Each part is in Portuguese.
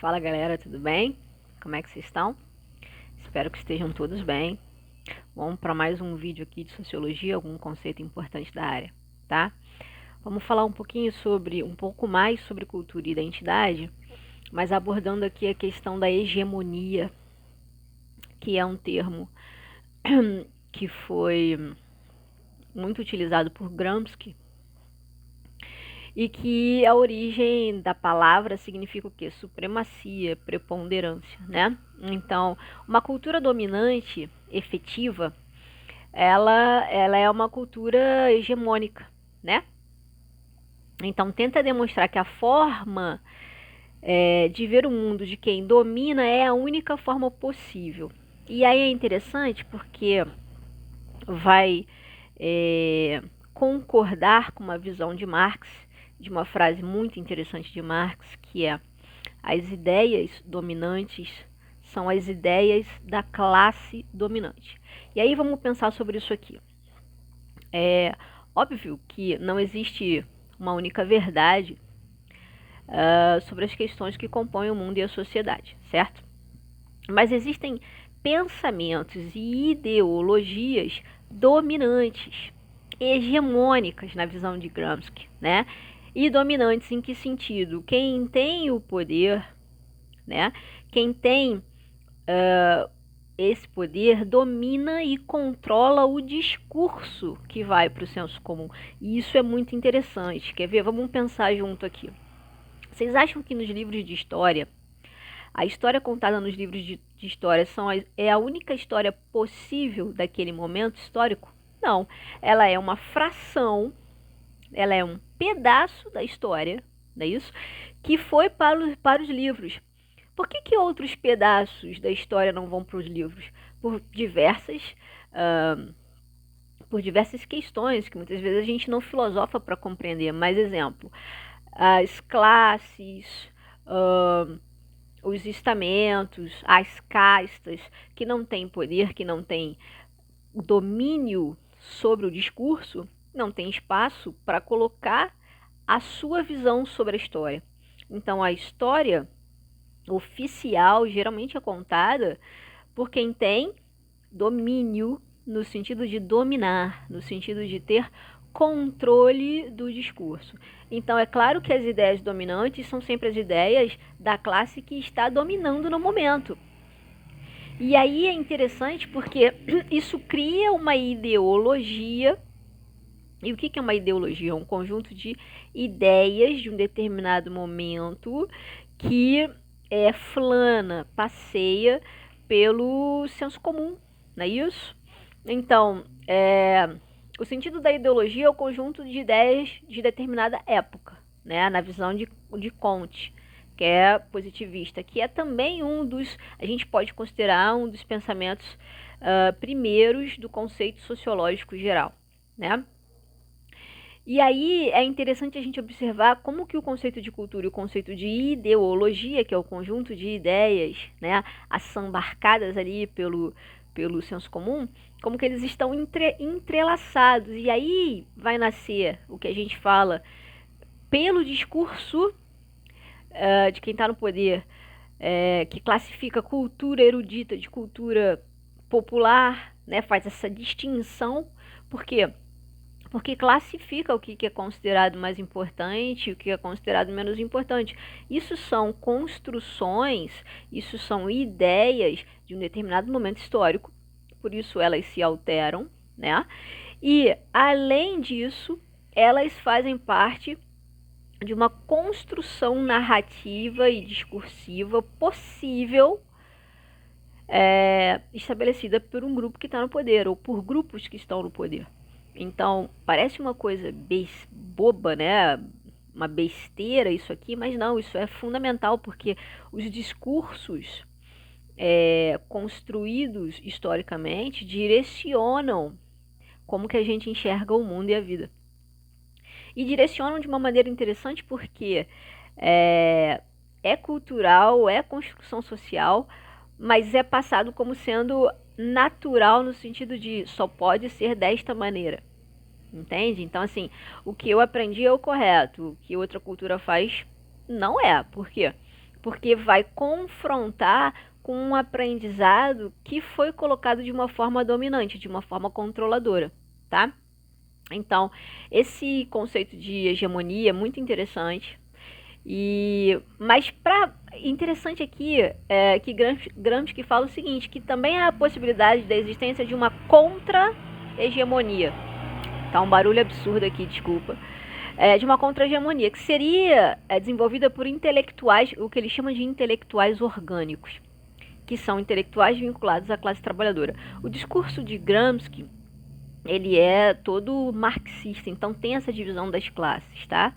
Fala galera, tudo bem? Como é que vocês estão? Espero que estejam todos bem. Vamos para mais um vídeo aqui de sociologia, algum conceito importante da área, tá? Vamos falar um pouco mais sobre cultura e identidade, mas abordando aqui a questão da hegemonia, que é um termo que foi muito utilizado por Gramsci e que a origem da palavra significa o quê? Supremacia, preponderância, né? Então, uma cultura dominante, efetiva, ela é uma cultura hegemônica, né? Então, tenta demonstrar que a forma de ver o mundo de quem domina é a única forma possível. E aí é interessante porque vai concordar com uma visão de Marx, de uma frase muito interessante de Marx, que é: as ideias dominantes são as ideias da classe dominante. E aí vamos pensar sobre isso aqui. É óbvio que não existe uma única verdade sobre as questões que compõem o mundo e a sociedade, certo? Mas existem pensamentos e ideologias dominantes, hegemônicas na visão de Gramsci, né? E dominantes em que sentido? Quem tem o poder, né? Quem tem esse poder domina e controla o discurso que vai para o senso comum. E isso é muito interessante. Quer ver? Vamos pensar junto aqui. Vocês acham que nos livros de história, a história contada nos livros de história é a única história possível daquele momento histórico? Não. Ela é uma fração, ela é um pedaço da história, não é isso? Que foi para os livros. Por que outros pedaços da história não vão para os livros? Por diversas questões que muitas vezes a gente não filosofa para compreender. Mais exemplo, as classes, os estamentos, as castas que não têm poder, que não têm domínio sobre o discurso, não tem espaço para colocar a sua visão sobre a história. Então, a história oficial geralmente é contada por quem tem domínio, no sentido de dominar, no sentido de ter controle do discurso. Então, é claro que as ideias dominantes são sempre as ideias da classe que está dominando no momento. E aí é interessante porque isso cria uma ideologia. E o que é uma ideologia? É um conjunto de ideias de um determinado momento que passeia pelo senso comum, não é isso? Então, o sentido da ideologia é o conjunto de ideias de determinada época, né? Na visão de Comte, que é positivista, que é também a gente pode considerar um dos pensamentos primeiros do conceito sociológico geral, né? E aí é interessante a gente observar como que o conceito de cultura e o conceito de ideologia, que é o conjunto de ideias, né, assambarcadas ali pelo senso comum, como que eles estão entrelaçados. E aí vai nascer o que a gente fala pelo discurso de quem está no poder, que classifica cultura erudita de cultura popular, né, faz essa distinção. Por quê? Porque classifica o que é considerado mais importante e o que é considerado menos importante. Isso são construções, isso são ideias de um determinado momento histórico, por isso elas se alteram, né? E, além disso, elas fazem parte de uma construção narrativa e discursiva possível estabelecida por um grupo que está no poder, ou por grupos que estão no poder. Então, parece uma coisa boba, né? Uma besteira isso aqui, mas não, isso é fundamental, porque os discursos construídos historicamente direcionam como que a gente enxerga o mundo e a vida. E direcionam de uma maneira interessante porque é cultural, é construção social, mas é passado como sendo natural no sentido de só pode ser desta maneira. Entende? Então, assim, o que eu aprendi é o correto, o que outra cultura faz não é. Por quê? porque vai confrontar com um aprendizado que foi colocado de uma forma dominante, de uma forma controladora, tá? Então, esse conceito de hegemonia é muito interessante. Mas interessante aqui é que Gramsci fala o seguinte, que também há a possibilidade da existência de uma contra-hegemonia. Tá um barulho absurdo aqui, desculpa. De uma contra-hegemonia, que seria desenvolvida por intelectuais, o que ele chama de intelectuais orgânicos, que são intelectuais vinculados à classe trabalhadora. O discurso de Gramsci, ele é todo marxista, então tem essa divisão das classes, tá?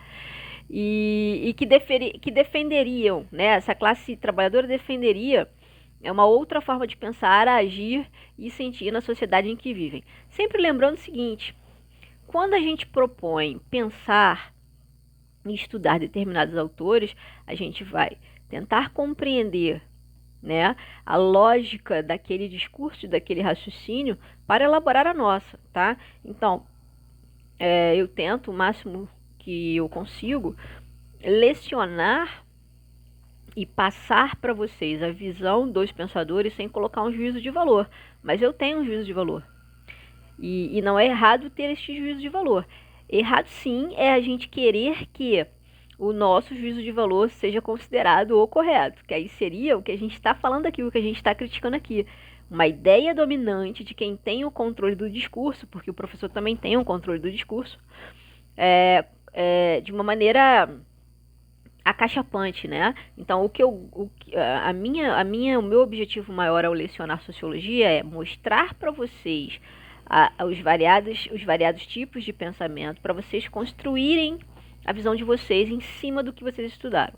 E que defenderiam, né? Essa classe trabalhadora defenderia uma outra forma de pensar, agir e sentir na sociedade em que vivem. Sempre lembrando o seguinte, quando a gente propõe pensar e estudar determinados autores, a gente vai tentar compreender, né, a lógica daquele discurso, daquele raciocínio, para elaborar a nossa, tá? Então, eu tento o máximo que eu consigo lecionar e passar para vocês a visão dos pensadores sem colocar um juízo de valor. Mas eu tenho um juízo de valor. E não é errado ter este juízo de valor. Errado sim é a gente querer que o nosso juízo de valor seja considerado o correto, que aí seria o que a gente está falando aqui, o que a gente está criticando aqui. Uma ideia dominante de quem tem o controle do discurso, porque o professor também tem o controle do discurso, de uma maneira acachapante, né? Então, o meu objetivo maior ao lecionar sociologia é mostrar para vocês os variados tipos de pensamento, para vocês construírem a visão de vocês em cima do que vocês estudaram,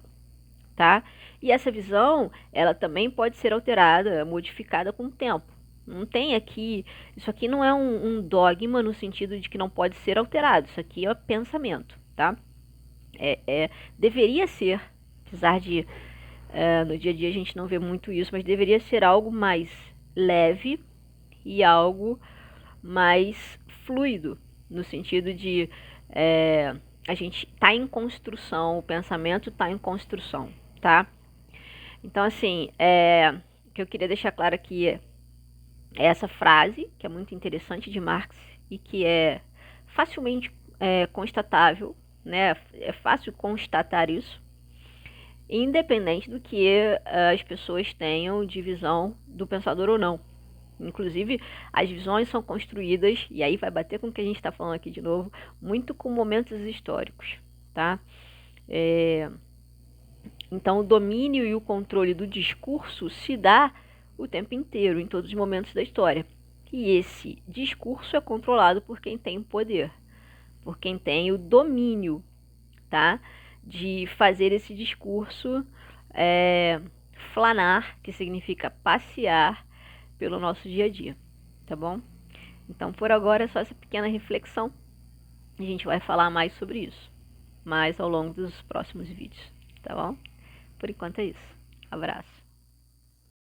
tá? E essa visão, ela também pode ser alterada, modificada com o tempo. Não tem aqui, isso aqui não é um dogma no sentido de que não pode ser alterado, isso aqui é pensamento, tá? Deveria ser, apesar de no dia a dia a gente não vê muito isso, mas deveria ser algo mais leve e algo mais fluido, no sentido de a gente tá em construção, o pensamento tá em construção, tá? Então, assim, o que eu queria deixar claro aqui é essa frase, que é muito interessante de Marx e que é facilmente constatável, né? É fácil constatar isso, independente do que as pessoas tenham de visão do pensador ou não. Inclusive, as visões são construídas, e aí vai bater com o que a gente está falando aqui de novo, muito com momentos históricos, tá? Então, o domínio e o controle do discurso se dá o tempo inteiro, em todos os momentos da história. E esse discurso é controlado por quem tem o poder, por quem tem o domínio, tá? De fazer esse discurso flanar, que significa passear pelo nosso dia a dia, tá bom? Então, por agora é só essa pequena reflexão. A gente vai falar mais sobre isso, mais ao longo dos próximos vídeos, tá bom? Por enquanto é isso. Abraço.